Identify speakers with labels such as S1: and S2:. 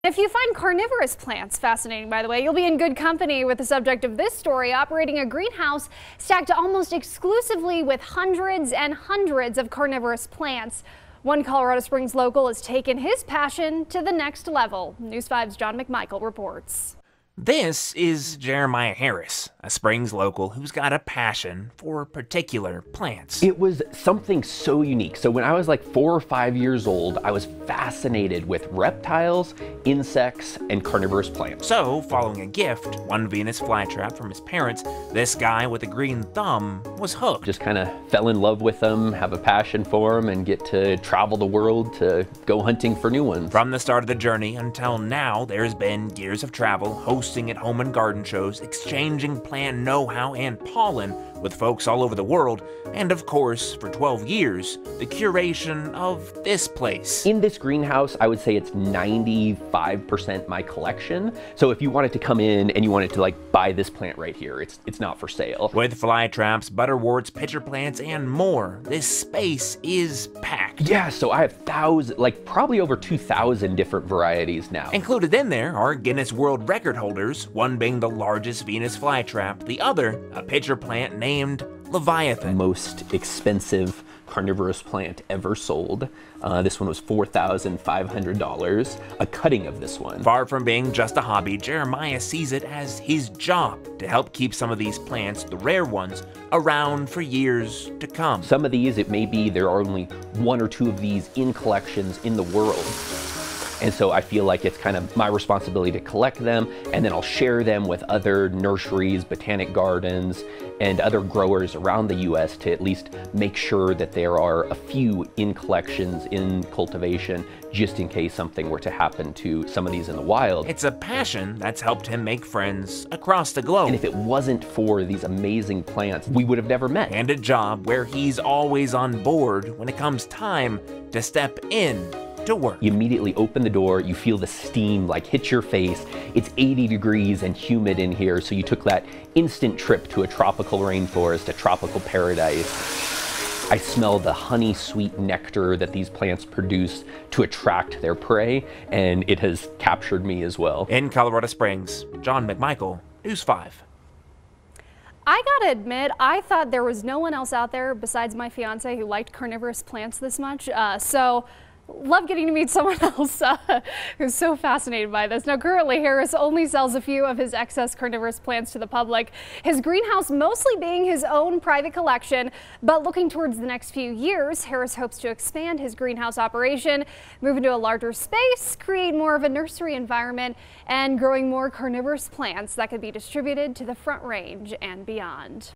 S1: If you find carnivorous plants fascinating, by the way, you'll be in good company with the subject of this story, operating a greenhouse stacked almost exclusively with hundreds and hundreds of carnivorous plants. One Colorado Springs local has taken his passion to the next level. News 5's John McMichael reports.
S2: This is Jeremiah Harris, a Springs local who's got a passion for particular plants.
S3: It was something so unique. So when I was like 4 or 5 years old, I was fascinated with reptiles, insects, and carnivorous plants.
S2: So, following a gift, one Venus flytrap from his parents, this guy with a green thumb was hooked.
S3: Just kind of fell in love with them, have a passion for them, and get to travel the world to go hunting for new ones.
S2: From the start of the journey until now, there's been years of travel, hosting at home and garden shows, exchanging plant know-how and pollen with folks all over the world, and of course, for 12 years, the curation of this place.
S3: In this greenhouse, I would say it's 95% my collection. So if you wanted to come in and you wanted to like buy this plant right here, it's not for sale.
S2: With fly traps, butterworts, pitcher plants, and more, this space is packed.
S3: Yeah, so I have thousands, like probably over 2,000 different varieties now.
S2: Included in there are Guinness World Record holders, one being the largest Venus flytrap, the other a pitcher plant named Leviathan.
S3: Most expensive carnivorous plant ever sold. This one was $4,500, a cutting of this one.
S2: Far from being just a hobby, Jeremiah sees it as his job to help keep some of these plants, the rare ones, around for years to come.
S3: Some of these, it may be there are only 1 or 2 of these in collections in the world. And so I feel like it's kind of my responsibility to collect them, and then I'll share them with other nurseries, botanic gardens, and other growers around the US to at least make sure that there are a few in collections, in cultivation, just in case something were to happen to some of these in the wild.
S2: It's a passion that's helped him make friends across the globe.
S3: And if it wasn't for these amazing plants, we would have never met.
S2: And a job where he's always on board when it comes time to step in to work.
S3: You immediately open the door, you feel the steam like hit your face. It's 80 degrees and humid in here, so you took that instant trip to a tropical rainforest, a tropical paradise. I smell the honey sweet nectar that these plants produce to attract their prey, and it has captured me as well.
S2: In Colorado Springs, John McMichael, News 5.
S1: I gotta admit, I thought there was no one else out there besides my fiance who liked carnivorous plants this much, so love getting to meet someone else who's so fascinated by this. Now, currently, Harris only sells a few of his excess carnivorous plants to the public, his greenhouse mostly being his own private collection. But looking towards the next few years, Harris hopes to expand his greenhouse operation, move into a larger space, create more of a nursery environment, and growing more carnivorous plants that could be distributed to the Front Range and beyond.